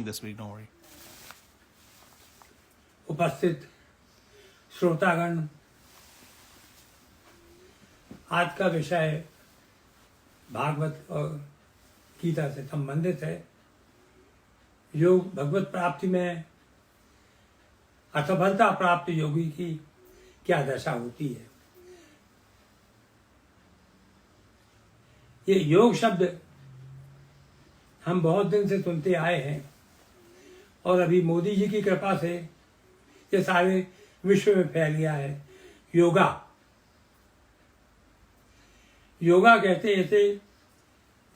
coming this week. Don't worry. उपस्थित श्रोतागण, आज का विषय भागवत और गीता से संबंधित है। योग भगवत प्राप्ति में असफलता प्राप्त योगी की क्या दशा होती है। ये योग शब्द हम बहुत दिन से सुनते आए हैं और अभी मोदी जी की कृपा से ये सारे विश्व में फैल गया है। योगा योगा कहते हैं इसे,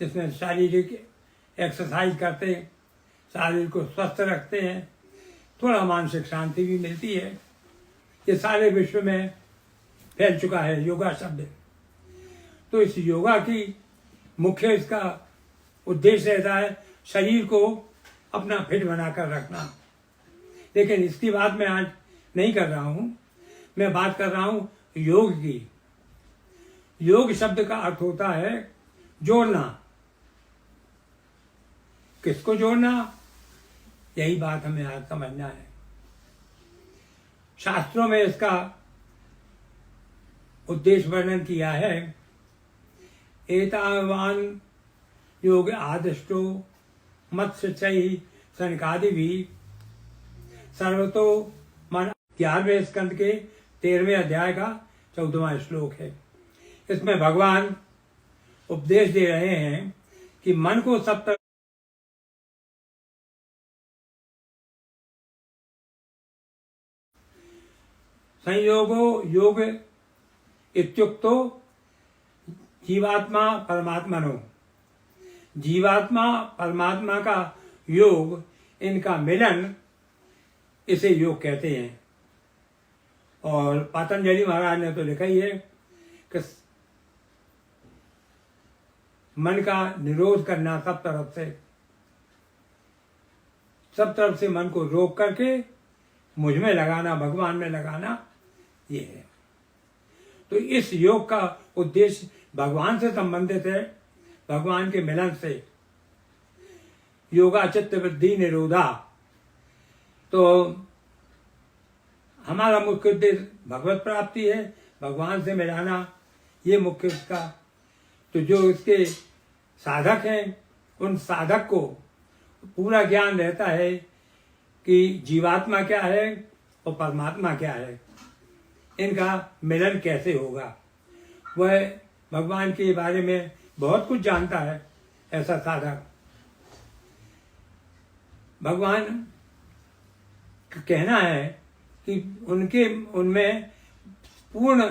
जिसमें शारीरिक एक्सरसाइज करते, शरीर को स्वस्थ रखते हैं, थोड़ा मानसिक शांति भी मिलती है। ये सारे विश्व में फैल चुका है योगा शब्द। तो इस योगा की मुख्य इसका उद्देश्य रहता है शरीर को अपना फिट बनाकर रखना। लेकिन इसकी बात मैं आज नहीं कर रहा हूं, मैं बात कर रहा हूं योग की। योग शब्द का अर्थ होता है जोड़ना। किसको जोड़ना, यही बात हमें आज समझना है। शास्त्रों में इसका उद्देश्य वर्णन किया है। एतावान योग आदिष्टो मत्स्यचै सनकादि भी सर्वतो मन 11वें स्कंद के 13वें अध्याय का 14वां श्लोक है। इसमें भगवान उपदेश दे रहे हैं कि मन को सब तरह संयोगो योग इत्युक्तो जीवात्मा परमात्मनो। जीवात्मा परमात्मा का योग, इनका मिलन, इसे योग कहते हैं। और पतंजलि महाराज ने तो लिखा ही है कि मन का निरोध करना, सब तरफ से मन को रोक करके मुझ में लगाना, भगवान में लगाना, ये है। तो इस योग का उद्देश्य भगवान से संबंधित है, भगवान के मिलन से। योगा चित्त वृद्धि निरोधा। तो हमारा मुख्य उद्देश्य भगवत प्राप्ति है, भगवान से मिलाना, ये मुख्य इसका। तो जो इसके साधक हैं, उन साधक को पूरा ज्ञान रहता है कि जीवात्मा क्या है और परमात्मा क्या है, इनका मिलन कैसे होगा। वह भगवान के बारे में बहुत कुछ जानता है ऐसा साधक। भगवान का कहना है कि उनमें पूर्ण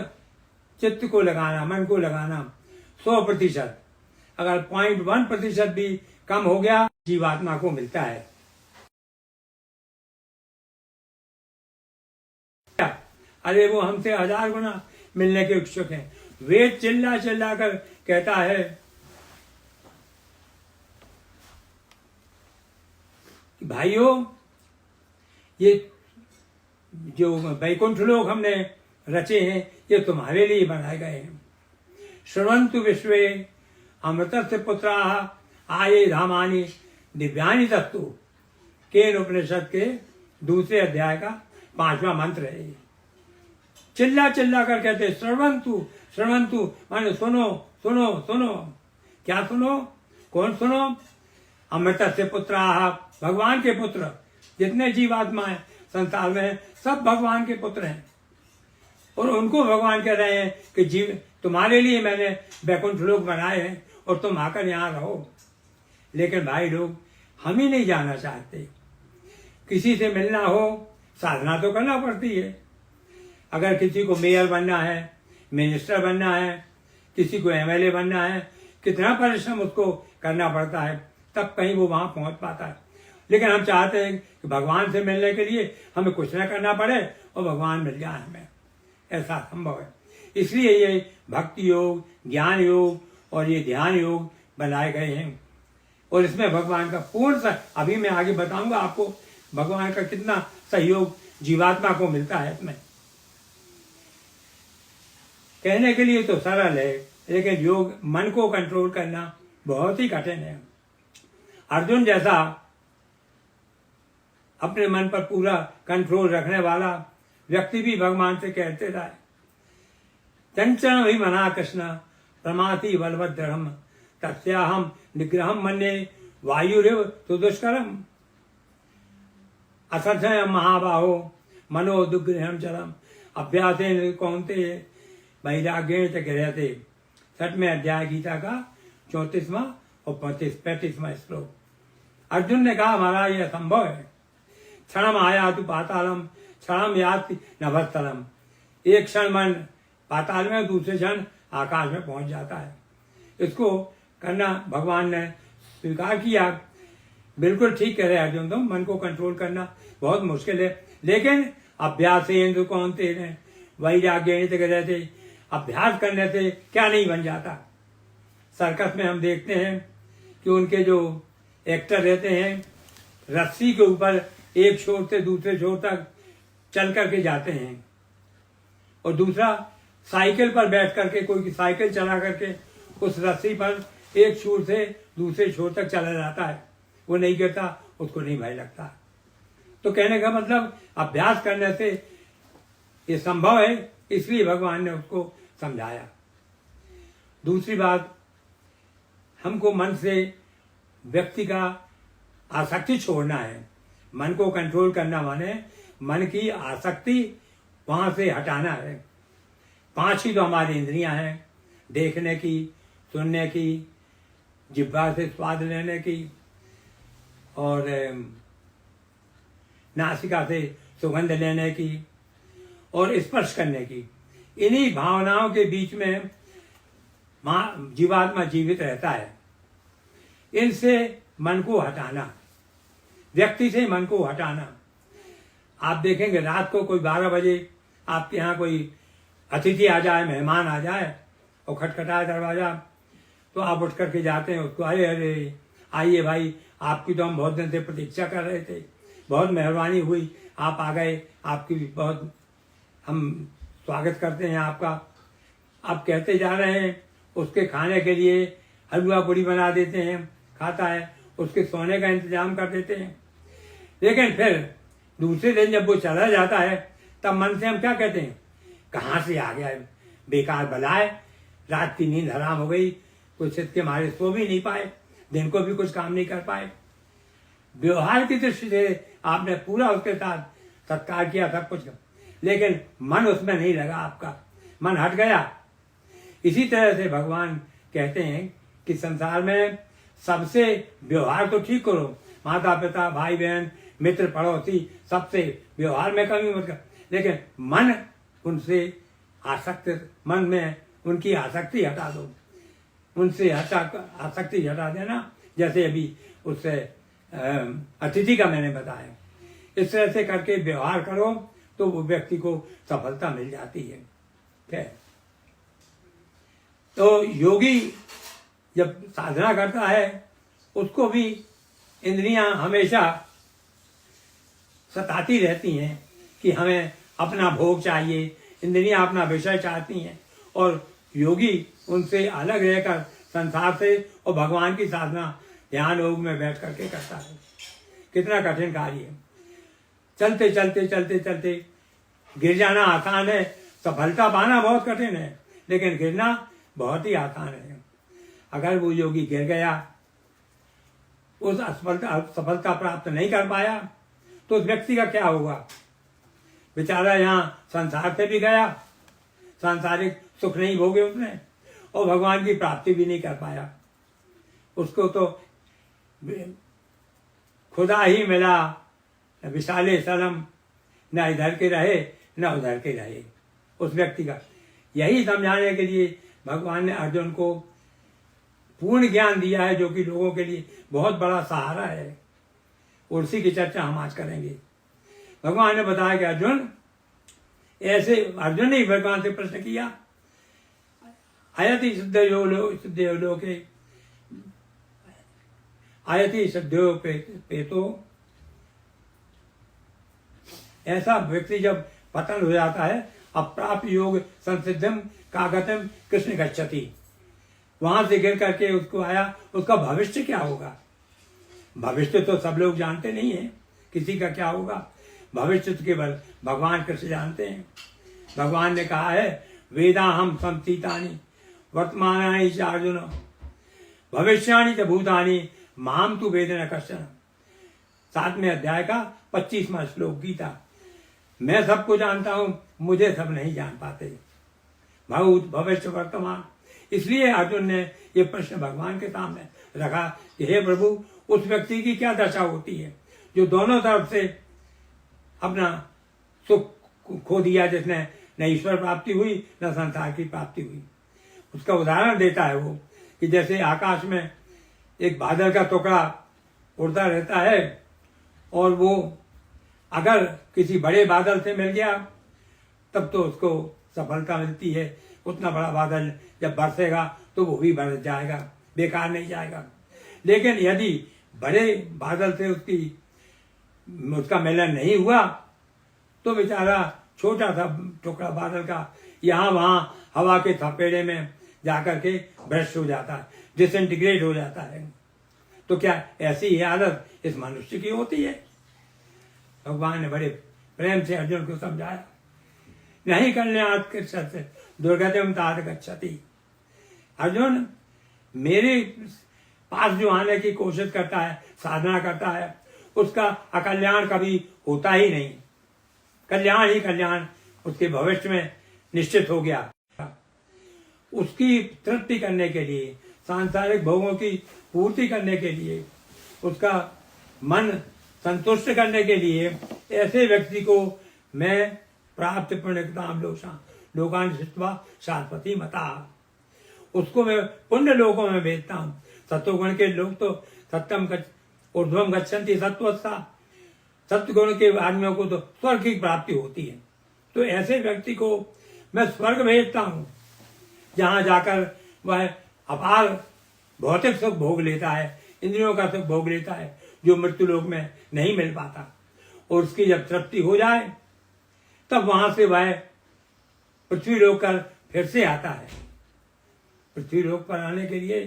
चित्त को लगाना, मन को लगाना 100%। अगर 0.1% भी कम हो गया, जीवात्मा को मिलता है। अरे वो हमसे 1000 गुना मिलने के इच्छुक हैं। वेद चिल्ला चिल्ला कर कहता है कि भाइयों, ये जो वैकुंठ लोक हमने रचे हैं, ये तुम्हारे लिए बनाए गए हैं। श्रवन्तु विश्वे अमृतस्य पुत्राः आये धामानि दिव्यानि तत्तु। केन उपनिषद के 2 अध्याय का 5वां मंत्र है। चिल्ला चिल्ला कर कहते श्रवन्तु श्रवन्तु, माने सुनो सुनो सुनो। क्या सुनो, कौन सुनो? अमृतस्य पुत्राः, भगवान के पुत्र। जितने जीवात्मा है संसार में, सब भगवान के पुत्र हैं। और उनको भगवान कह रहे हैं कि जीव, तुम्हारे लिए मैंने वैकुंठ लोक बनाए हैं और तुम आकर यहाँ रहो। लेकिन भाई लोग, हम ही नहीं जाना चाहते। किसी से मिलना हो, साधना तो करना पड़ती है। अगर किसी को मेयर बनना है, मिनिस्टर बनना है, किसी को एमएलए बनना है, कितना परिश्रम उसको करना पड़ता है, तब कहीं वो वहां पहुंच पाता है। लेकिन हम चाहते हैं कि भगवान से मिलने के लिए हमें कुछ न करना पड़े और भगवान मिल जाए हमें। ऐसा संभव है। इसलिए ये भक्ति योग, ज्ञान योग और ये ध्यान योग बनाए गए हैं। और इसमें भगवान का पूर्ण अभी मैं आगे बताऊंगा आपको भगवान का कितना सहयोग जीवात्मा को मिलता है इसमें। कहने के लिए तो सरल है, लेकिन योग मन को कंट्रोल करना बहुत ही कठिन है। अर्जुन जैसा अपने मन पर पूरा कंट्रोल रखने वाला व्यक्ति भी भगवान से कहते रहे, चंचल ही मना कृष्ण प्रमाति बलवत दृढ़ तस्याहम निग्रहम मन्ये वायुरेव तो दुष्करम असंशय महाबाहो मनो दुग्रहम चलम अभ्यासेन कौन्तेय वैराग्येण च गृह्यते। 6वें अध्याय गीता का 34वां और 35वां श्लोक। अर्जुन ने कहा, महाराज यह संभव है। क्षणम आया तु पातालम क्षणम याति नभस्थलम। एक क्षण मन पाताल में, दूसरे क्षण आकाश में पहुंच जाता है। इसको करना भगवान ने स्वीकार किया। बिल्कुल ठीक कह रहे अर्जुन, तुम मन को कंट्रोल करना बहुत मुश्किल है, लेकिन अभ्यास कौन्तेय वैराग्येण च गृह्यते। अभ्यास करने से क्या नहीं बन जाता। सर्कस में हम देखते हैं कि उनके जो एक्टर रहते हैं रस्सी के ऊपर एक छोर से दूसरे छोर तक चल करके जाते हैं, और दूसरा साइकिल पर बैठ करके, कोई साइकिल चला करके उस रस्सी पर एक छोर से दूसरे छोर तक चला जाता है। वो नहीं गिरता, उसको नहीं भय लगता। तो कहने का मतलब अभ्यास करने से ये संभव है, इसलिए भगवान ने उसको समझाया। दूसरी बात, हमको मन से व्यक्ति का आसक्ति छोड़ना है। मन को कंट्रोल करना माने मन की आसक्ति वहां से हटाना है। 5 ही तो हमारी इंद्रियां हैं, देखने की, सुनने की, जिह्वा से स्वाद लेने की, और नासिका से सुगंध लेने की, और स्पर्श करने की। इन्हीं भावनाओं के बीच में जीवात्मा जीवित रहता है। इनसे मन को हटाना, व्यक्ति से मन को हटाना। आप देखेंगे रात को कोई 12 बजे आपके यहाँ कोई अतिथि आ जाए, मेहमान आ जाए और खटखटाए दरवाजा, तो आप उठ करके जाते हैं उसको, अरे अरे आइए भाई, आपकी तो हम बहुत दिन से प्रतीक्षा कर रहे थे, बहुत मेहरबानी हुई, आप आ गए, आपकी बहुत हम स्वागत करते हैं आपका। आप कहते जा रहे हैं, उसके खाने के लिए हलवा पूड़ी बना देते हैं, खाता है, उसके सोने का इंतजाम कर देते हैं। लेकिन फिर दूसरे दिन जब वो चला जाता है, तब मन से हम क्या कहते हैं, कहाँ से आ गया, बेकार बलाए, रात की नींद हराम हो गई, कुछ इसके मारे सो भी नहीं पाए, दिन को भी कुछ काम नहीं कर पाए। व्यवहार की दृष्टि से आपने पूरा उसके साथ सत्कार किया, सब कुछ, लेकिन मन उसमें नहीं लगा, आपका मन हट गया। इसी तरह से भगवान कहते हैं कि संसार में सबसे व्यवहार तो ठीक करो, माता पिता, भाई बहन, मित्र, पड़ोसी, सबसे व्यवहार में कमी मत कर, लेकिन मन उनसे मन में उनकी आसक्ति हटा दो, उनसे आसक्ति हटा देना। जैसे अभी उससे अतिथि का मैंने बताया, इस तरह से करके व्यवहार करो तो वो व्यक्ति को सफलता मिल जाती है। तो योगी जब साधना करता है, उसको भी इंद्रियां हमेशा सताती रहती हैं कि हमें अपना भोग चाहिए, इंद्रियां अपना विषय चाहती हैं, और योगी उनसे अलग रहकर संसार से और भगवान की साधना ध्यान योग में बैठ करके करता है। कितना कठिन कार्य है। चलते चलते चलते चलते गिर जाना आसान है, सफलता पाना बहुत कठिन है, लेकिन गिरना बहुत ही आसान है। अगर वो योगी गिर गया, उस सफलता प्राप्त नहीं कर पाया, तो उस व्यक्ति का क्या होगा। बेचारा यहाँ संसार से भी गया, सांसारिक सुख नहीं भोगे उसने, और भगवान की प्राप्ति भी नहीं कर पाया। उसको तो खुदा ही मिला विशाले सनम, न इधर के रहे न उधर के रहे। उस व्यक्ति का यही समझाने के लिए भगवान ने अर्जुन को पूर्ण ज्ञान दिया है, जो कि लोगों के लिए बहुत बड़ा सहारा है। उसी की चर्चा हम आज करेंगे। भगवान ने बताया कि अर्जुन, ऐसे अर्जुन ने भगवान से प्रश्न किया, आयति सिद्धयोलोके आयति सिद्धयो पेतो। ऐसा व्यक्ति जब पतन हो जाता है, अप्राप्य योग संसिद्धम कागतम कृष्ण गच्छति, वहां से गिर करके उसको आया, उसका भविष्य क्या होगा। भविष्य तो सब लोग जानते नहीं है किसी का क्या होगा भविष्य तो केवल भगवान कृष्ण जानते हैं। भगवान ने कहा है वेदाहम संतीतानि वर्तमानानि च अर्जुन भविष्याणि च भूतानि माम तु वेद न कश्चन। 7वें अध्याय का 25वां श्लोक गीता। मैं सबको जानता हूं, मुझे सब नहीं जान पाते, भूत भविष्य वर्तमान। इसलिए अर्जुन ने ये प्रश्न भगवान के सामने रखा कि हे प्रभु, उस व्यक्ति की क्या दशा होती है जो दोनों तरफ से अपना सुख खो दिया, जिसने न ईश्वर प्राप्ति हुई न संसार की प्राप्ति हुई। उसका उदाहरण देता है वो कि जैसे आकाश में एक बादल का टुकड़ा उड़ता रहता है और वो अगर किसी बड़े बादल से मिल गया तब तो उसको सफलता मिलती है। उतना बड़ा बादल जब बरसेगा तो वो भी बरस जाएगा, बेकार नहीं जाएगा। लेकिन यदि बड़े बादल से उसका मिलन नहीं हुआ तो बेचारा छोटा सा टुकड़ा बादल का यहाँ वहाँ हवा के थपेड़े में जाकर के भ्रष्ट हो जाता है, डिसइंटीग्रेट हो जाता है। तो क्या ऐसी ही हालत इस मनुष्य की होती है? भगवान ने बड़े प्रेम से अर्जुन को समझाया, नहीं कल्याणात् कृष्ण दुर्गतिम तात गच्छति। अर्जुन, मेरे पास जो आने की कोशिश करता है, साधना करता है, उसका अकल्याण कभी होता ही नहीं। कल्याण ही कल्याण उसके भविष्य में निश्चित हो गया। उसकी तृप्ति करने के लिए, सांसारिक भोगों की पूर्ति करने के लिए, उसका मन संतुष्ट करने के लिए ऐसे व्यक्ति को मैं प्राप्त पुण्यताम लोकान शिष्टवा शाश्वती मता, उसको मैं पुण्य लोकों में भेजता हूँ। सत्वगुण के लोग तो सत्यम ऊर्ध्वम गच्छन्ति सत्वस्था, सत्वगुण के आदमियों को तो स्वर्ग की प्राप्ति होती है। तो ऐसे व्यक्ति को मैं स्वर्ग भेजता हूँ जहाँ जाकर वह अपार भौतिक सुख भोग लेता है, इंद्रियों का सुख भोग लेता है जो मृत्यु लोक में नहीं मिल पाता। और उसकी जब तृप्ति हो जाए तब वहां से वह पृथ्वी लोक कर फिर से आता है। पृथ्वी लोक पर आने के लिए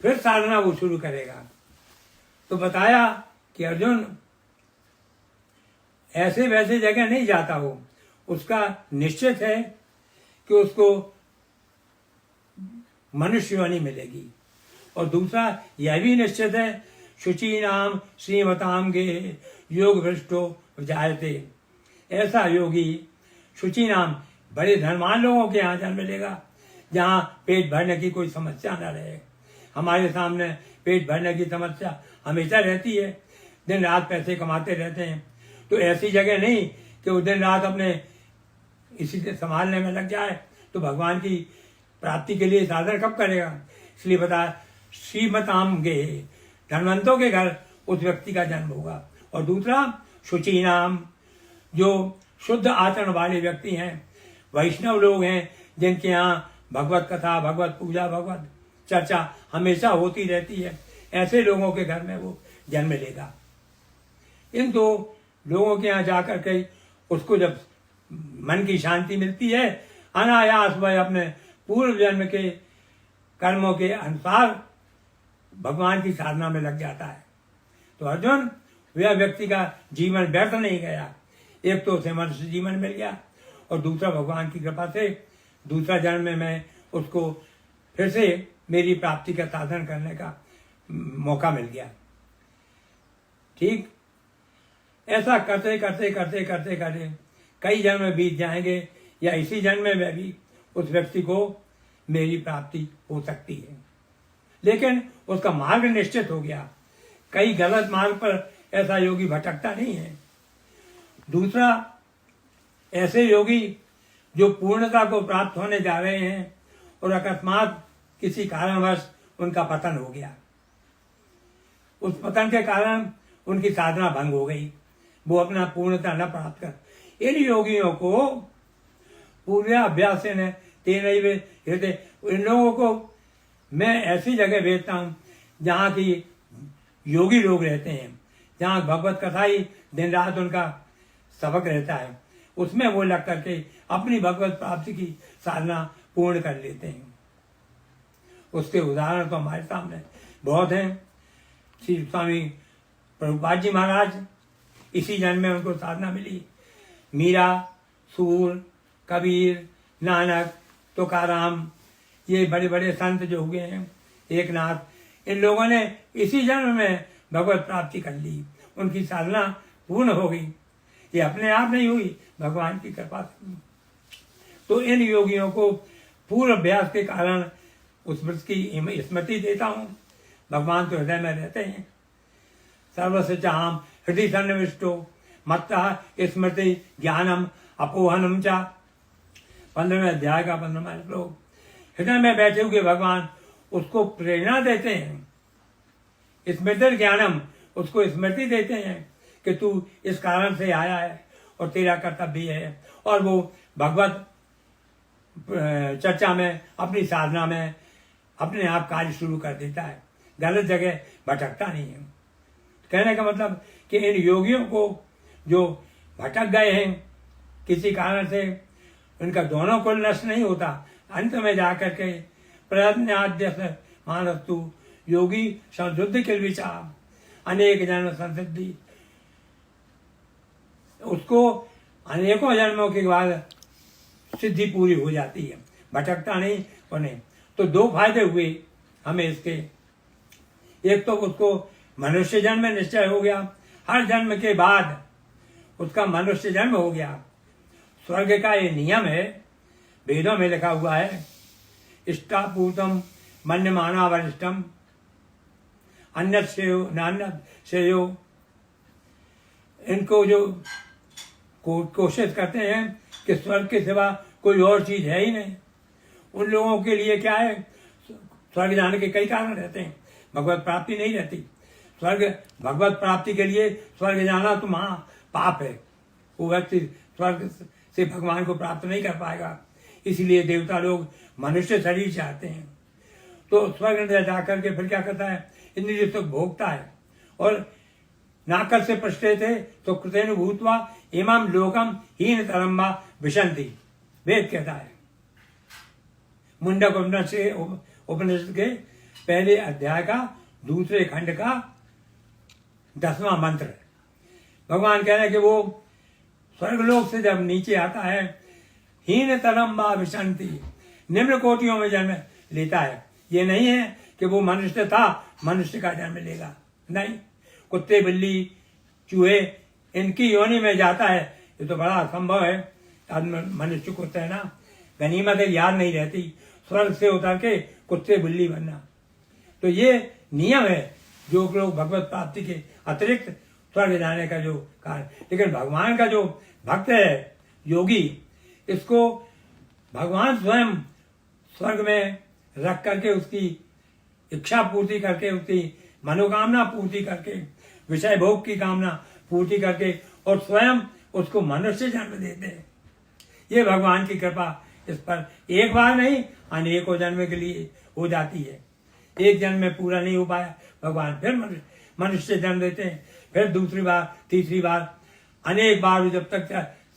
फिर साधना वो शुरू करेगा। तो बताया कि अर्जुन ऐसे वैसे जगह नहीं जाता हो, उसका निश्चित है कि उसको मनुष्य योनि मिलेगी। और दूसरा यह भी निश्चित है शुचि नाम श्रीमताम गे योग भ्रष्टो जायते। ऐसा योगी शुचि नाम बड़े धनवान लोगों के यहाँ जन्म लेगा जहाँ पेट भरने की कोई समस्या न रहे। हमारे सामने पेट भरने की समस्या हमेशा रहती है, दिन रात पैसे कमाते रहते हैं। तो ऐसी जगह नहीं कि वो दिन रात अपने इसी से संभालने में लग जाए, तो भगवान की प्राप्ति के लिए साधन कब करेगा? इसलिए बताया श्रीमताम गे, धनवंतों के घर उस व्यक्ति का जन्म होगा। और दूसरा शुचि नाम, जो शुद्ध आचरण वाले व्यक्ति हैं, वैष्णव लोग हैं, जिनके यहाँ भगवत कथा, भगवत पूजा, भगवत चर्चा हमेशा होती रहती है, ऐसे लोगों के घर में वो जन्म लेगा। इन दो लोगों के यहाँ जाकर के उसको जब मन की शांति मिलती है, अनायास वह अपने पूर्व जन्म के कर्मों के अनुसार भगवान की साधना में लग जाता है। तो अर्जुन, वह व्यक्ति का जीवन व्यर्थ नहीं गया। एक तो उसे मनुष्य जीवन मिल गया और दूसरा भगवान की कृपा से दूसरा जन्म में मैं उसको फिर से मेरी प्राप्ति का साधन करने का मौका मिल गया। ठीक ऐसा करते करते करते करते करते कई जन्म बीत जाएंगे या इसी जन्म में भी उस व्यक्ति को मेरी प्राप्ति हो सकती है। लेकिन उसका मार्ग निश्चित हो गया, कई गलत मार्ग पर ऐसा योगी भटकता नहीं है। दूसरा, ऐसे योगी जो पूर्णता को प्राप्त होने जा रहे हैं और अकस्मात किसी कारणवश उनका पतन हो गया, उस पतन के कारण उनकी साधना भंग हो गई, वो अपना पूर्णता न प्राप्त कर, इन योगियों को पूरे अभ्यास से तेन हृदय, इन लोगों को मैं ऐसी जगह भेजता हूँ जहाँ की योगी लोग रहते हैं, जहाँ भगवत कथा ही दिन रात उनका सबक रहता है, उसमें वो लग करके अपनी भगवत प्राप्ति की साधना पूर्ण कर लेते हैं। उसके उदाहरण तो हमारे सामने बहुत हैं। श्री स्वामी प्रभुपाद जी महाराज इसी जन्म में उनको साधना मिली। मीरा, सूर, कबीर, नानक, तुकाराम, ये बड़े बड़े संत जो हुए हैं, एकनाथ, इन लोगों ने इसी जन्म में भगवत प्राप्ति कर ली। उनकी साधना पूर्ण हो गई। ये अपने आप नहीं हुई, भगवान की कृपा से। तो इन योगियों को पूर्व अभ्यास के कारण उस व्रत की स्मृति देता हूँ। भगवान तो हृदय में रहते हैं। सर्वस्य चाहम हृदय सन्निविष्टो मत्तः स्मृति ज्ञानम अपोहनम चा। 15वें अध्याय का 15वां श्लोक। हृदय में बैठे हुए भगवान उसको प्रेरणा देते हैं। स्मृति ज्ञानम, उसको स्मृति देते हैं कि तू इस कारण से आया है और तेरा कर्तव्य है। और वो भगवत चर्चा में, अपनी साधना में अपने आप कार्य शुरू कर देता है। गलत जगह भटकता नहीं है। कहने का मतलब कि इन योगियों को जो भटक गए हैं किसी कारण से, उनका दोनों कुल नष्ट नहीं होता। अंत में जाकर के प्रयत्नाद्य मानस्तु योगी संशुद्धि के विचार अनेक जन्म संसिद्धि, उसको अनेकों जन्मों के बाद सिद्धि पूरी हो जाती है, भटकता नहीं और नहीं। तो दो फायदे हुए हमें इसके। एक तो उसको मनुष्य जन्म में निश्चय हो गया, हर जन्म के बाद उसका मनुष्य जन्म हो गया। स्वर्ग का ये नियम है, वेदों में लिखा हुआ है, इष्टापूतम मन्यमाना वरिष्ठम अन्य श्रेयो। इनको जो कोशिश करते हैं कि स्वर्ग के सिवा कोई और चीज है ही नहीं, उन लोगों के लिए क्या है, स्वर्ग जाने के कई कारण रहते हैं, भगवत प्राप्ति नहीं रहती। स्वर्ग भगवत प्राप्ति के लिए स्वर्ग जाना तो महा पाप है। वो व्यक्ति स्वर्ग से भगवान को प्राप्त नहीं कर पाएगा। इसलिए देवता लोग मनुष्य शरीर चाहते हैं। तो स्वर्ग जाकर के फिर क्या करता है, इंद्रिय सुख भोगता है। और नाकर से पृष्ठे थे तो कृतेन भूतवा इमाम लोकम हीन तरम्बा विशंति, वेद कहता है। मुंडक उपनिषद के पहले अध्याय का दूसरे खंड का 10वां मंत्र। भगवान कह रहे हैं कि वो स्वर्गलोक से जब नीचे आता है, हीन तरम्बा विशंति, निम्न कोटियों में जन्म लेता है। ये नहीं है कि वो मनुष्य था, मनुष्य का जन्म लेगा, नहीं। कुत्ते, बिल्ली, चूहे, इनकी योनि में जाता है, ये तो बड़ा असंभव है। मनुष्य को तो है ना, गनीमत याद नहीं रहती, स्वर्ग से उतर के कुत्ते बिल्ली बनना। तो ये नियम है जो लोग भगवत प्राप्ति के अतिरिक्त स्वर्ग जाने का जो कारण। लेकिन भगवान का जो भक्त है, योगी, इसको भगवान स्वयं स्वर्ग में रख करके उसकी इच्छा पूर्ति करके, उसकी मनोकामना पूर्ति करके, विषय भोग की कामना पूर्ति करके, और स्वयं उसको मनुष्य जन्म देते हैं। ये भगवान की कृपा इस पर एक बार नहीं, अनेकों जन्म के लिए हो जाती है। एक जन्म में पूरा नहीं हो पाया, भगवान फिर मनुष्य जन्म देते हैं, फिर दूसरी बार, तीसरी बार, अनेक बार। जब तक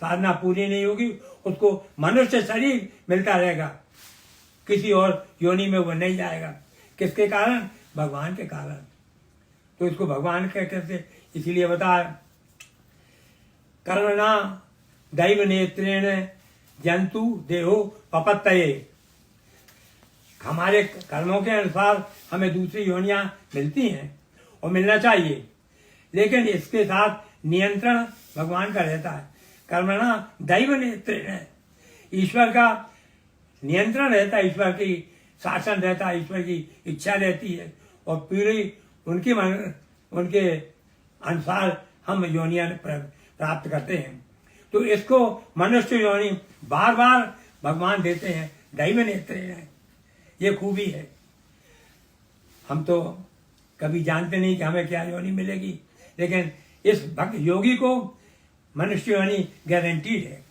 साधना पूरी नहीं होगी, उसको मनुष्य शरीर मिलता रहेगा, किसी और योनि में वो नहीं जाएगा। किसके कारण? भगवान के कारण। तो इसको भगवान के कैसे, इसीलिए बताया, कर्मणा दैव नेत्रेण जंतु देहो पपत्तये। हमारे कर्मों के अनुसार हमें दूसरी योनियां मिलती हैं और मिलना चाहिए, लेकिन इसके साथ नियंत्रण भगवान का रहता है। कर्मणा दैव नेत्रेण, ईश्वर का नियंत्रण रहता है, ईश्वर की शासन रहता है, ईश्वर की इच्छा रहती है, और पूरी उनके अनुसार हम योनियां प्राप्त करते हैं। तो इसको मनुष्य योनि बार बार भगवान देते हैं, दैव नेत्रेण, ये खूबी है। हम तो कभी जानते नहीं कि हमें क्या योनि मिलेगी, लेकिन इस भक्त योगी को मनुष्य योनि गारंटीड है।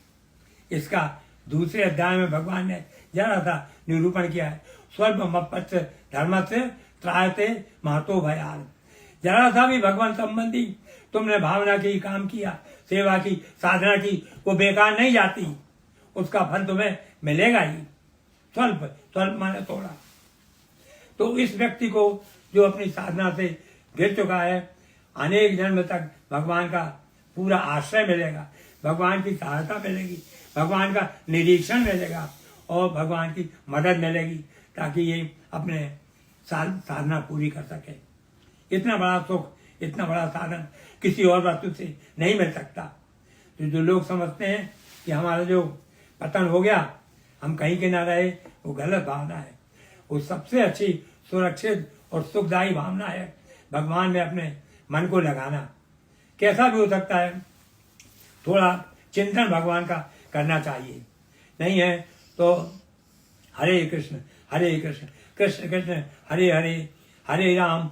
इसका दूसरे अध्याय में भगवान ने जरा सा निरूपण किया है। स्वल्पमपच्च धर्मस्य त्रायते महतो भयान। जरा सा भी भगवान संबंधी तुमने भावना की, काम किया, सेवा की, साधना की, वो बेकार नहीं जाती, उसका फल तुम्हें मिलेगा ही। स्वल्प, स्वल्प माने थोड़ा। तो इस व्यक्ति को जो अपनी साधना से गिर चुका है, अनेक जन्म तक भगवान का पूरा आश्रय मिलेगा, भगवान की सहायता मिलेगी, भगवान का निरीक्षण मिलेगा और भगवान की मदद मिलेगी, ताकि ये अपने साधना पूरी कर सके। इतना बड़ा सुख, इतना बड़ा साधन किसी और वस्तु से नहीं मिल सकता। तो जो लोग समझते हैं कि हमारा जो पतन हो गया, हम कहीं के ना रहे, वो गलत भावना है। वो सबसे अच्छी सुरक्षित और सुखदायी भावना है भगवान में अपने मन को लगाना। कैसा भी हो सकता है, थोड़ा चिंतन भगवान का करना चाहिए। नहीं है तो हरे कृष्ण कृष्ण कृष्ण हरे हरे, हरे राम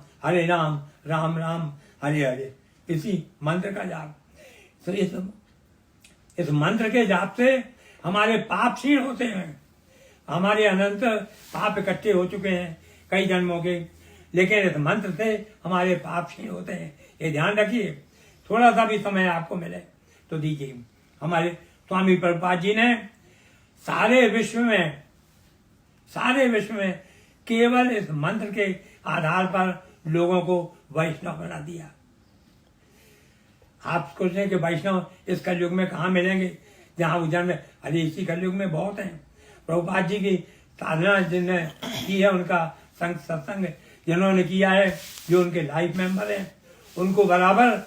राम राम हरे हरे, इसी मंत्र का जाप। तो इस मंत्र के जाप से हमारे पाप क्षीण होते हैं। हमारे अनंत पाप इकट्ठे हो चुके हैं कई जन्मों के, लेकिन इस मंत्र से हमारे पाप क्षीण होते हैं। ये ध्यान रखिए। थोड़ा सा भी समय आपको मिले तो दीजिए। हमारे स्वामी प्रभुपाद जी ने सारे विश्व में केवल इस मंत्र के आधार पर लोगों को वैष्णव बना दिया। आप सोचते हैं कि वैष्णव इस कलयुग में कहाँ मिलेंगे, जहाँ वो जन्म, अरे इसी कलयुग में बहुत हैं। प्रभुपाद जी की साधना जिनने की है, उनका सत्संग जिन्होंने किया है, जो उनके लाइफ मेंबर हैं, उनको बराबर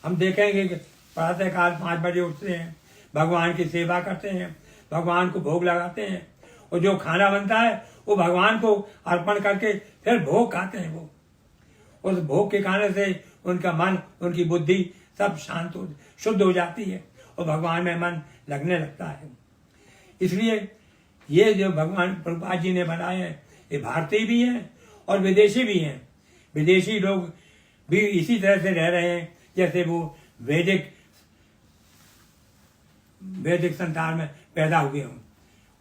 हम देखेंगे कि प्रातःकाल 5 बजे उठते हैं, भगवान की सेवा करते हैं, भगवान को भोग लगाते हैं, और जो खाना बनता है वो भगवान को अर्पण करके फिर भोग खाते हैं। वो उस भोग के खाने से उनका मन, उनकी बुद्धि सब शांत हो, शुद्ध हो जाती है और भगवान में मन लगने लगता है। इसलिए ये जो भगवान प्रभुपाद जी ने बनाए हैं, ये भारतीय भी हैं और विदेशी भी हैं। विदेशी लोग भी इसी तरह से रह रहे हैं जैसे वो वैदिक संसार में पैदा हुए हों,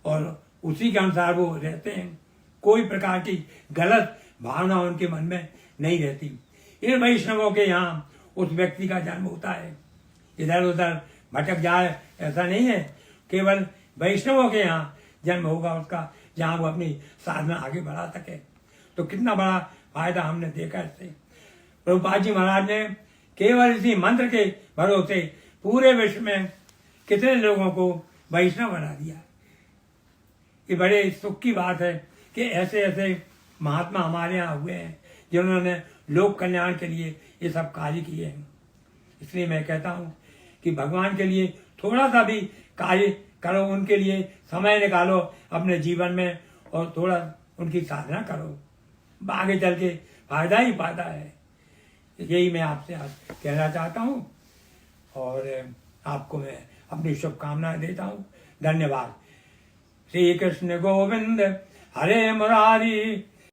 और उसी के अनुसार वो रहते हैं। कोई प्रकार की गलत भावना उनके मन में नहीं रहती। इन वैष्णवों के यहाँ उस व्यक्ति का जन्म होता है, इधर उधर भटक जाए ऐसा नहीं है। केवल वैष्णवों के यहाँ जन्म होगा उसका, जहाँ वो अपनी साधना आगे बढ़ा सके। तो कितना बड़ा फायदा हमने देखा इससे। प्रभुपाद जी महाराज ने केवल इसी मंत्र के भरोसे पूरे विश्व में कितने लोगों को वैष्णव बना दिया। ये बड़े सुख की बात है कि ऐसे ऐसे महात्मा हमारे यहाँ हुए हैं जिन्होंने लोक कल्याण के लिए ये सब कार्य किए हैं। इसलिए मैं कहता हूँ कि भगवान के लिए थोड़ा सा भी कार्य करो, उनके लिए समय निकालो अपने जीवन में और थोड़ा उनकी साधना करो, आगे चल के फायदा ही फायदा है। यही मैं आपसे आज कहना चाहता हूँ और आपको मैं अपनी शुभकामनाएं देता हूँ। धन्यवाद। श्री कृष्ण गोविंद हरे मुरारी।